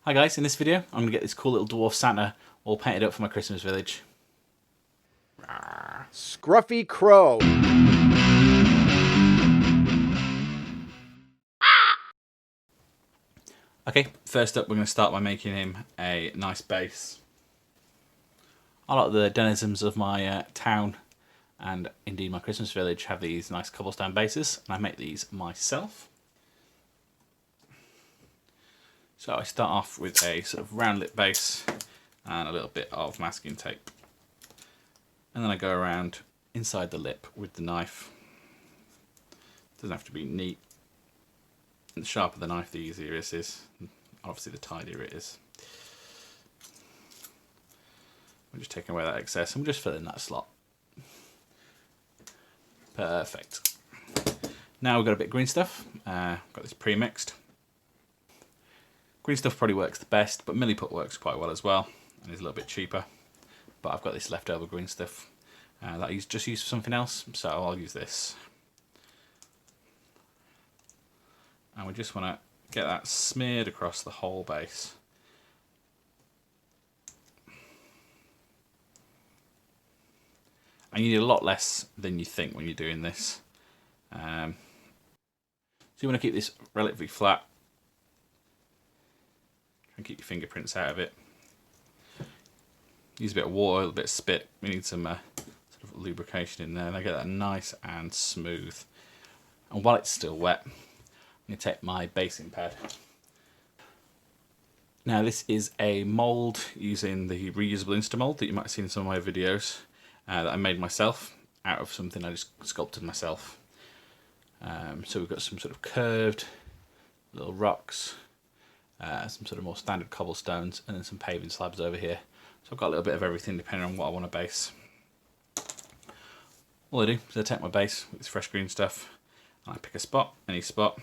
Hi guys, in this video I'm going to get this cool little dwarf Santa all painted up for my Christmas village. Scruffy Crow. Okay, first up we're going to start by making him a nice base. A lot of the denizens of my town and indeed my Christmas village have these nice cobblestone bases, and I make these myself. So I start off with a sort of round lip base and a little bit of masking tape. And then I go around inside the lip with the knife. Doesn't have to be neat. And the sharper the knife, the easier it is. Obviously the tidier it is. I'm just taking away that excess and we'll just fill in that slot. Perfect. Now we've got a bit of green stuff. Got this pre-mixed. Green stuff probably works the best, but milliput works quite well as well, and is a little bit cheaper. But I've got this leftover green stuff that I just used for something else, so I'll use this. And we just want to get that smeared across the whole base. And you need a lot less than you think when you're doing this. So you want to keep this relatively flat. And keep your fingerprints out of it. Use a bit of water, a little bit of spit. We need some sort of lubrication in there, and I get that nice and smooth. And while it's still wet, I'm going to take my basing pad. Now this is a mould using the reusable Instamold that you might have seen in some of my videos that I made myself out of something I just sculpted myself. So we've got some sort of curved little rocks. Some sort of more standard cobblestones, and then some paving slabs over here. So I've got a little bit of everything depending on what I want to base. All I do is I take my base with this fresh green stuff, and I pick a spot, any spot,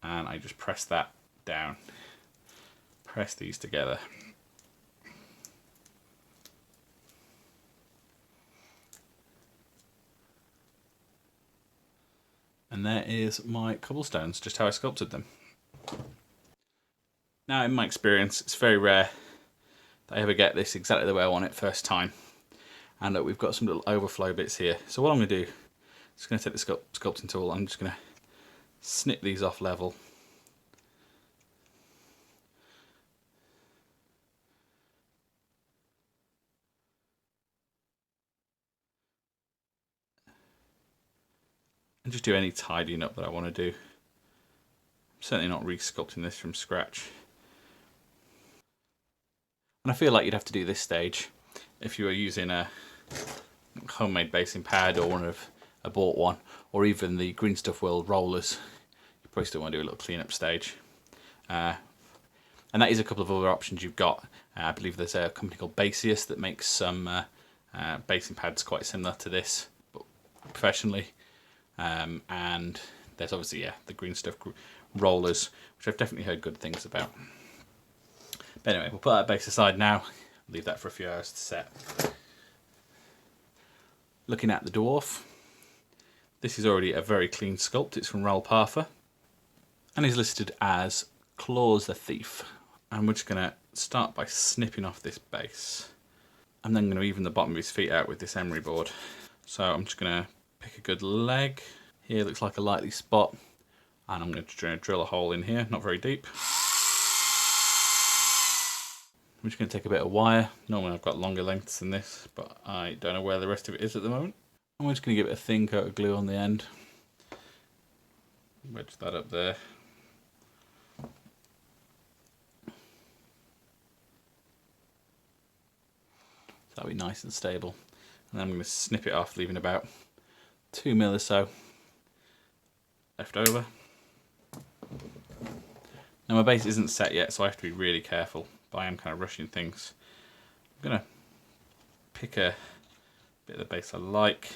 and I just press that down. Press these together. And there is my cobblestones, just how I sculpted them. Now, in my experience, it's very rare that I ever get this exactly the way I want it first time. And look, we've got some little overflow bits here. So what I'm going to do is going to take the sculpting tool. I'm just going to snip these off level. And just do any tidying up that I want to do. I'm certainly not re-sculpting this from scratch. And I feel like you'd have to do this stage if you were using a homemade basing pad or one of a bought one, or even the Green Stuff World rollers. You probably still want to do a little cleanup stage. And that is a couple of other options you've got. I believe there's a company called Baseus that makes some basing pads quite similar to this, but professionally. And there's obviously the Green Stuff rollers, which I've definitely heard good things about. But anyway, we'll put that base aside now, leave that for a few hours to set. Looking at the dwarf, this is already a very clean sculpt. It's from Raoul Parfa and is listed as Claus the Thief. And we're just going to start by snipping off this base. I'm then going to even the bottom of his feet out with this emery board. So I'm just going to pick a good leg. Here looks like a likely spot, and I'm going to drill a hole in here, not very deep. I'm just going to take a bit of wire. Normally I've got longer lengths than this, but I don't know where the rest of it is at the moment. I'm just going to give it a thin coat of glue on the end. Wedge that up there. So that'll be nice and stable. And then I'm going to snip it off, leaving about 2 mil or so left over. Now my base isn't set yet, so I have to be really careful, but I am kind of rushing things. I'm going to pick a bit of the base I like,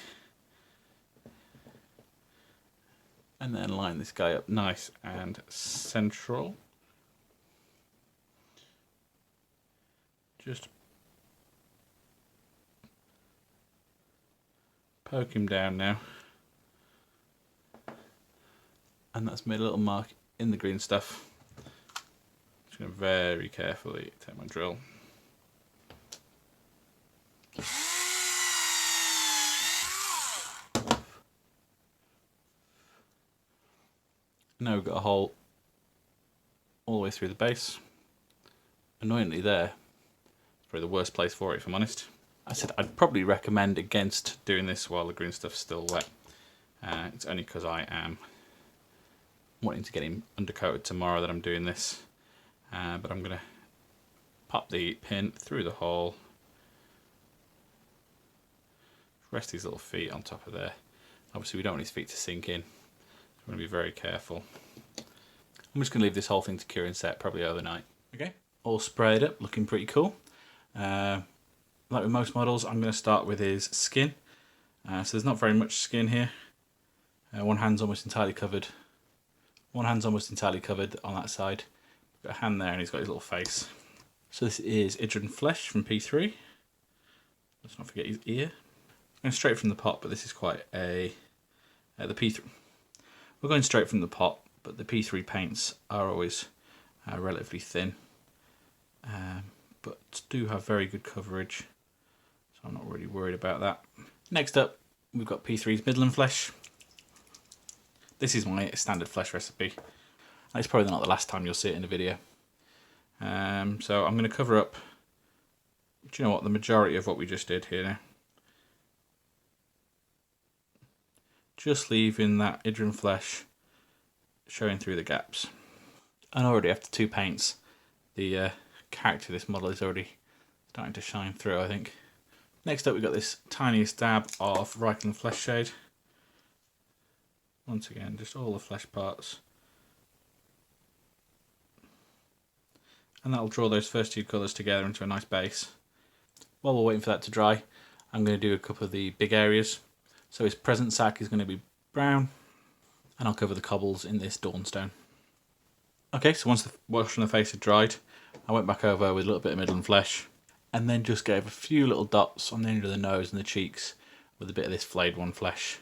and then line this guy up nice and central. Just poke him down now. And that's made a little mark in the green stuff. Just going to very carefully take my drill. Now we've got a hole all the way through the base. Annoyingly there, it's probably the worst place for it if I'm honest. I said I'd probably recommend against doing this while the green stuff's still wet. It's only because I am wanting to get him undercoated tomorrow that I'm doing this. But I'm going to pop the pin through the hole, rest these little feet on top of there. Obviously we don't want his feet to sink in, so I'm going to be very careful. I'm just going to leave this whole thing to cure and set probably overnight. Okay, all sprayed up, looking pretty cool. Like with most models, I'm going to start with his skin. So there's not very much skin here. One hand's almost entirely covered. One hand's almost entirely covered on that side. Got a hand there and he's got his little face. So this is Idrin Flesh from P3. Let's not forget his ear. I'm going straight from the pot, but this is quite the P3. We're going straight from the pot, but the P3 paints are always relatively thin, but do have very good coverage, so I'm not really worried about that. Next up, we've got P3's Midland Flesh. This is my standard flesh recipe. It's probably not the last time you'll see it in a video. So I'm going to cover up, do you know what, the majority of what we just did here now. Just leaving that Idrin Flesh showing through the gaps. And already after 2 paints, the character of this model is already starting to shine through, I think. Next up we've got this tiniest dab of Reichland Flesh Shade. Once again, just all the flesh parts. And that'll draw those first 2 colours together into a nice base. While we're waiting for that to dry, I'm going to do a couple of the big areas. So his present sack is going to be brown, and I'll cover the cobbles in this Dawnstone. Okay, so once the wash on the face had dried, I went back over with a little bit of Midland Flesh, and then just gave a few little dots on the end of the nose and the cheeks with a bit of this flayed one flesh.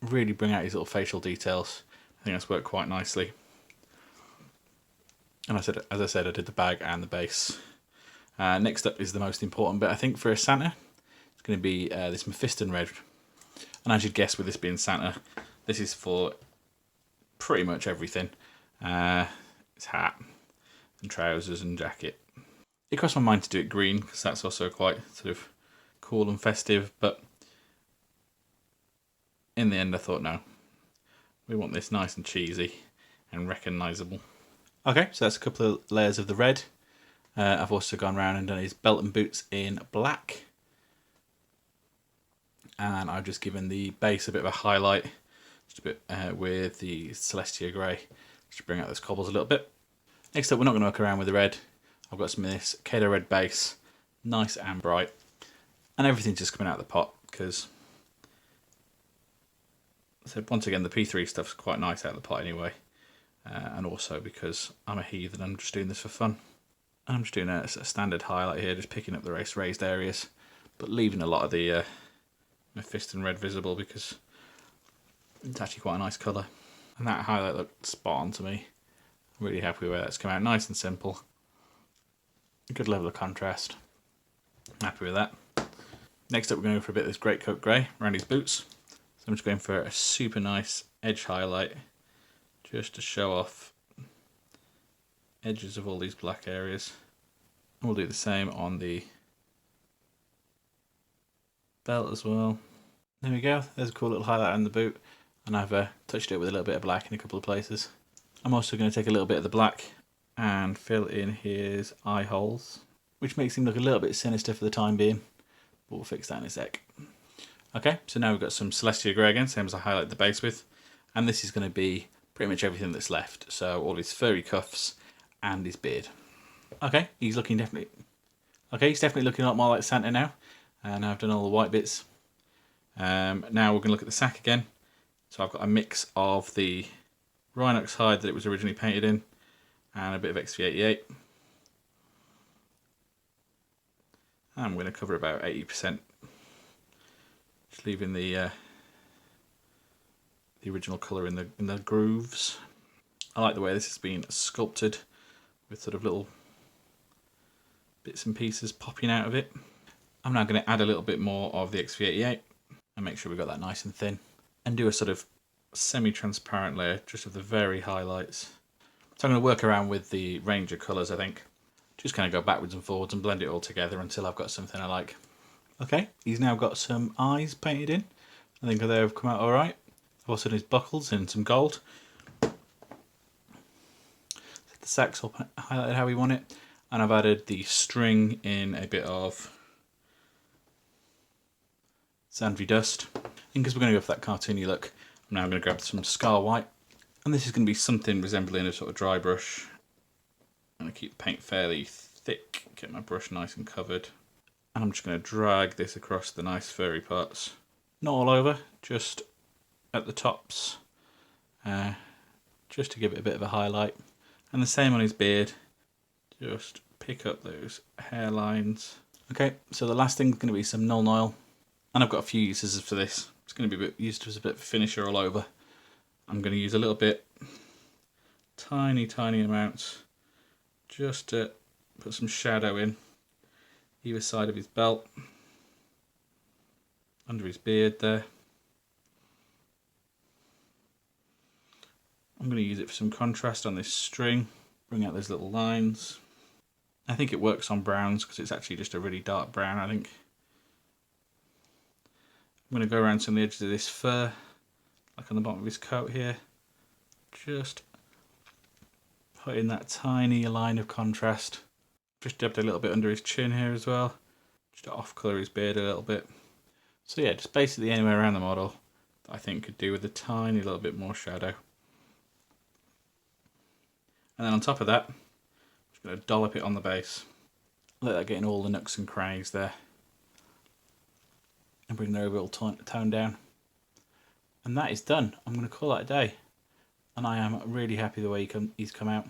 Really bring out his little facial details. I think that's worked quite nicely. And as I said, I did the bag and the base. Next up is the most important bit, I think, for a Santa. It's going to be this Mephiston red. And as you'd guess, with this being Santa, this is for pretty much everything. His hat and trousers and jacket. It crossed my mind to do it green because that's also quite sort of cool and festive, but in the end I thought no, we want this nice and cheesy and recognisable. Okay, so that's a couple of layers of the red. I've also gone around and done his belt and boots in black, and I've just given the base a bit of a highlight, just a bit with the Celestia Grey, just to bring out those cobbles a little bit. Next up, we're not going to muck around with the red. I've got some of this Kato Red base, nice and bright, and everything's just coming out of the pot because, so once again, the P3 stuff's quite nice out of the pot anyway, and also because I'm a heathen, I'm just doing this for fun. And I'm just doing a standard highlight here, just picking up the raised areas, but leaving a lot of the Mephiston red visible because it's actually quite a nice colour. And that highlight looked spot on to me. I'm really happy with it. It's come out nice and simple. A good level of contrast. Happy with that. Next up, we're going to go for a bit of this Greatcoat Grey around his boots. So I'm just going for a super nice edge highlight just to show off edges of all these black areas. And we'll do the same on the belt as well. There we go, there's a cool little highlight on the boot, and I've touched it with a little bit of black in a couple of places. I'm also going to take a little bit of the black and fill in his eye holes, which makes him look a little bit sinister for the time being, but we'll fix that in a sec. Okay, so now we've got some Celestia Grey again, same as I highlighted the base with, and this is going to be pretty much everything that's left, so all his furry cuffs and his beard. Okay, he's definitely looking a lot more like Santa now, and I've done all the white bits. Now we're going to look at the sack again. So I've got a mix of the Rhinox hide that it was originally painted in, and a bit of XV88. And I'm going to cover about 80%, just leaving the original colour in the grooves. I like the way this has been sculpted. with sort of little bits and pieces popping out of it. I'm now going to add a little bit more of the XV88 and make sure we've got that nice and thin, and do a sort of semi-transparent layer just of the very highlights. So I'm going to work around with the range of colours, I think. Just kind of go backwards and forwards and blend it all together until I've got something I like. Okay, he's now got some eyes painted in. I think they've come out alright. I've also done his buckles in some gold. The sack's all highlighted how we want it. And I've added the string in a bit of sandy dust. And because we're going to go for that cartoony look, I'm now going to grab some Scar White. And this is going to be something resembling a sort of dry brush. I'm going to keep the paint fairly thick, get my brush nice and covered. And I'm just going to drag this across the nice furry parts. Not all over, just at the tops. Just to give it a bit of a highlight. And the same on his beard. Just pick up those hairlines. Okay, so the last thing's going to be some Null Oil. And I've got a few uses for this. It's going to be used as a bit of a finisher all over. I'm going to use a little bit, tiny amounts, just to put some shadow in either side of his belt, under his beard there. I'm going to use it for some contrast on this string, bring out those little lines. I think it works on browns because it's actually just a really dark brown, I think. I'm going to go around some of the edges of this fur, like on the bottom of his coat here. Just put in that tiny line of contrast. Just dabbed a little bit under his chin here as well, just to off colour his beard a little bit. So yeah, just basically anywhere around the model that I think could do with a tiny little bit more shadow. And then on top of that, I'm just going to dollop it on the base. Let that get in all the nooks and crannies there. And bring the overall tone down. And that is done. I'm going to call that a day. And I am really happy the way he's come out.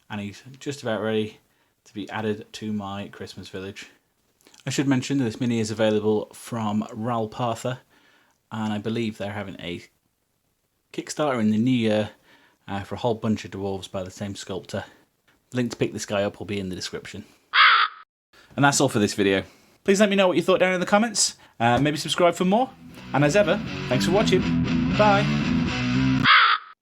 And he's just about ready to be added to my Christmas village. I should mention that this mini is available from Ralpartha. And I believe they're having a Kickstarter in the new year for a whole bunch of dwarves by the same sculptor. The link to pick this guy up will be in the description. And that's all for this video. Please let me know what you thought down in the comments. Maybe subscribe for more. And as ever, thanks for watching. Bye.